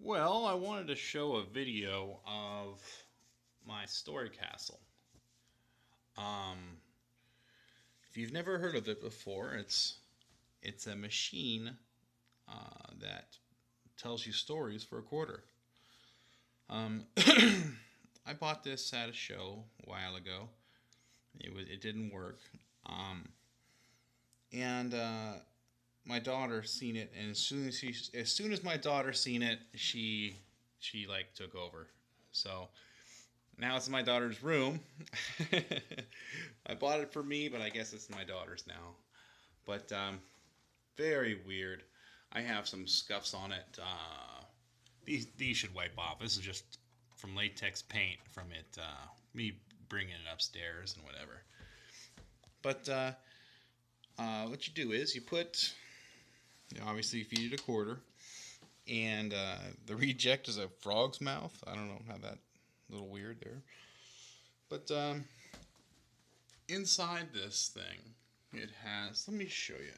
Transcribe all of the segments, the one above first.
Well, I wanted to show a video of my story castle. Um, if you've never heard of it before, it's a machine that tells you stories for a quarter. Um, I bought this at a show a while ago. It didn't work, and my daughter seen it, and as soon as my daughter seen it, she like took over. So now it's in my daughter's room. I bought it for me, but I guess it's my daughter's now. But very weird. I have some scuffs on it. These should wipe off. This is just from latex paint from it. Me bringing it upstairs and whatever. But what you do is you put, obviously you feed it a quarter, and the reject is a frog's mouth. I don't know how that a little weird there. But inside this thing, it has, let me show you.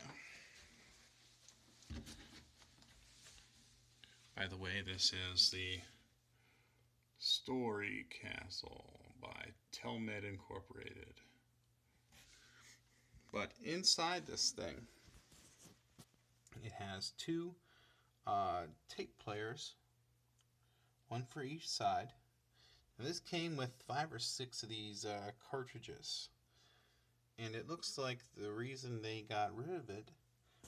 By the way, this is the Story Castle by Telmed Incorporated. But inside this thing, it has two tape players, one for each side. And this came with 5 or 6 of these cartridges. And it looks like the reason they got rid of it,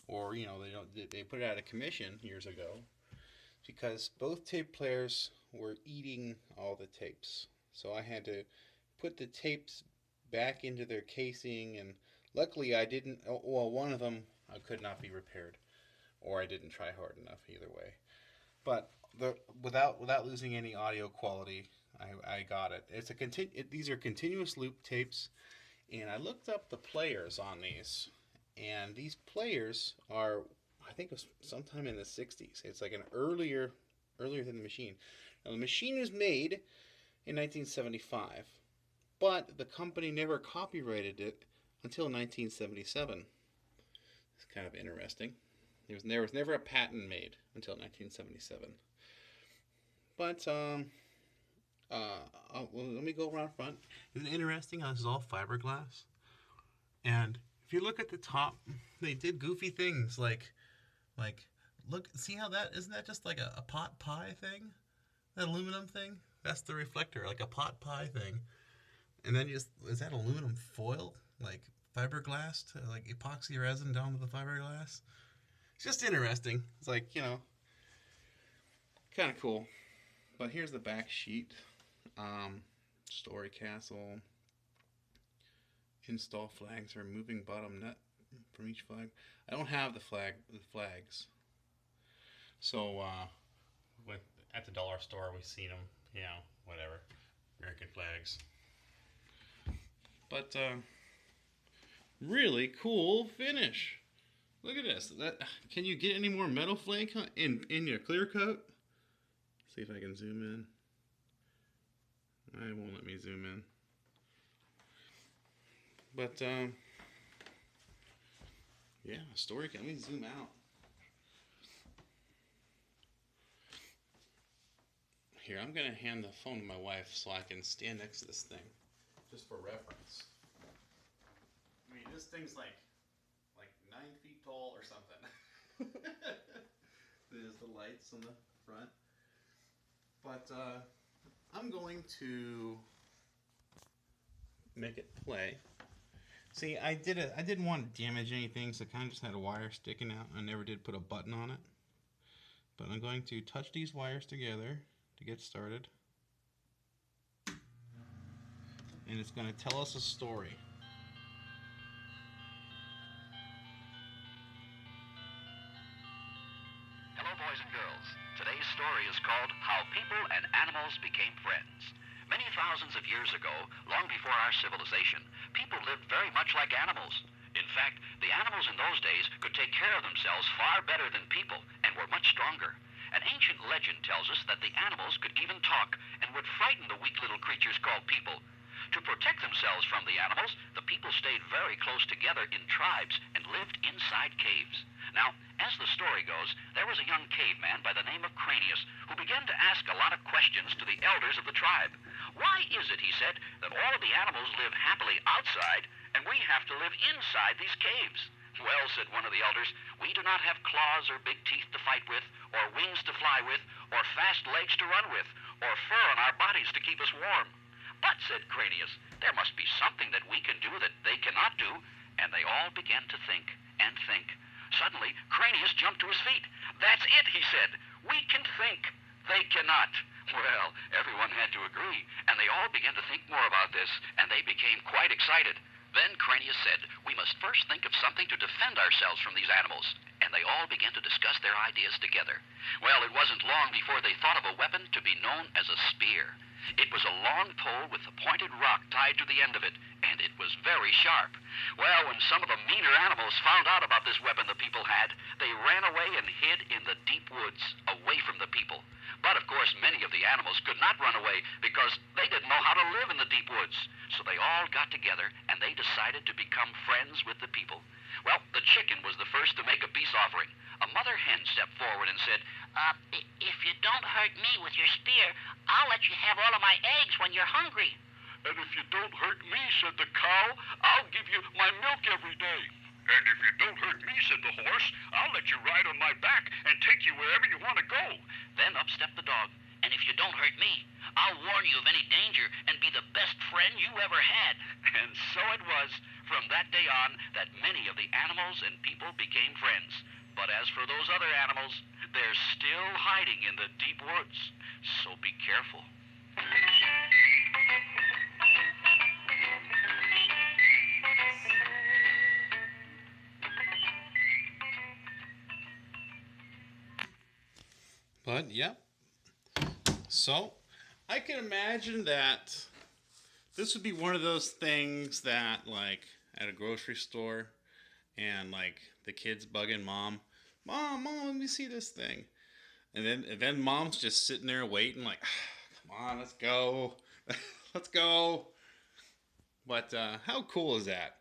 or they put it out of commission years ago, because both tape players were eating all the tapes. So I had to put the tapes back into their casing, and luckily I didn't, well, one of them could not be repaired, or I didn't try hard enough, either way. But without losing any audio quality, I got it. These are continuous loop tapes, and I looked up the players on these, and these players are, I think it was sometime in the 60s. It's like an earlier than the machine. Now, the machine was made in 1975, but the company never copyrighted it until 1977. It's kind of interesting. There was never a patent made until 1977. But well, let me go around front. Isn't it interesting how this is all fiberglass? And if you look at the top, they did goofy things like look, see how isn't that just like a pot pie thing? That aluminum thing? That's the reflector, like a pot pie thing. And then is that aluminum foil? Like fiberglass to like epoxy resin down to the fiberglass? It's just interesting. It's like, kind of cool. But here's the back sheet. Story Castle. Install flags, removing bottom nut from each flag. I don't have the flags. So at the dollar store we've seen them, whatever, American flags. But really cool finish. Look at this. Can you get any more metal flake in your clear coat? See if I can zoom in. It won't let me zoom in. But yeah, story. Let me zoom out. Here, I'm gonna hand the phone to my wife so I can stand next to this thing, just for reference. I mean, this thing's like 9 feet tall or something. There's the lights on the front. But I'm going to make it play. See, I didn't want to damage anything, so I kind of just had a wire sticking out. I never did put a button on it. But I'm going to touch these wires together to get started. And it's going to tell us a story. Hello, boys and girls. Today's story is called How People and Animals Became Friends. Many thousands of years ago, long before our civilization, people lived very much like animals. In fact, the animals in those days could take care of themselves far better than people and were much stronger. An ancient legend tells us that the animals could even talk and would frighten the weak little creatures called people. To protect themselves from the animals, the people stayed very close together in tribes and lived inside caves. Now, as the story goes, there was a young caveman by the name of Cranius who began began to ask a lot of questions to the elders of the tribe. Why is it, he said, that all of the animals live happily outside and we have to live inside these caves? Well, said one of the elders, we do not have claws or big teeth to fight with, or wings to fly with, or fast legs to run with, or fur on our bodies to keep us warm. But, said Cranius, there must be something that we can do that they cannot do. And they all began to think and think. Suddenly, Cranius jumped to his feet. That's it, he said. We can think. They cannot. Well, everyone had to agree, and they all began to think more about this, and they became quite excited. Then Cranius said, we must first think of something to defend ourselves from these animals. And they all began to discuss their ideas together. Well, it wasn't long before they thought of a weapon to be known as a spear. It was a long pole with a pointed rock tied to the end of it, and it was very sharp. Well, when some of the meaner animals found out about this weapon the people had, they ran away and hid in the deep woods, away from the people. But, of course, many of the animals could not run away because they didn't know how to live in the deep woods. So they all got together and they decided to become friends with the people. Well, the chicken was the first to make a peace offering. A mother hen stepped forward and said, if you don't hurt me with your spear, I'll let you have all of my eggs when you're hungry. And if you don't hurt me, said the cow, I'll give you my milk every day. And if you don't hurt me, said the horse, I'll let you ride on my back and take you wherever you want to go. Then up stepped the dog. And if you don't hurt me, I'll warn you of any danger and be the best friend you ever had. And so it was, from that day on, that many of the animals and people became friends. But as for those other animals, they're still hiding in the deep woods. So be careful. But, yep. So, I can imagine that this would be one of those things that, like, at a grocery store, and, like, the kids bugging Mom, Mom, let me see this thing. And then Mom's just sitting there waiting, like, come on, let's go. Let's go. But, how cool is that?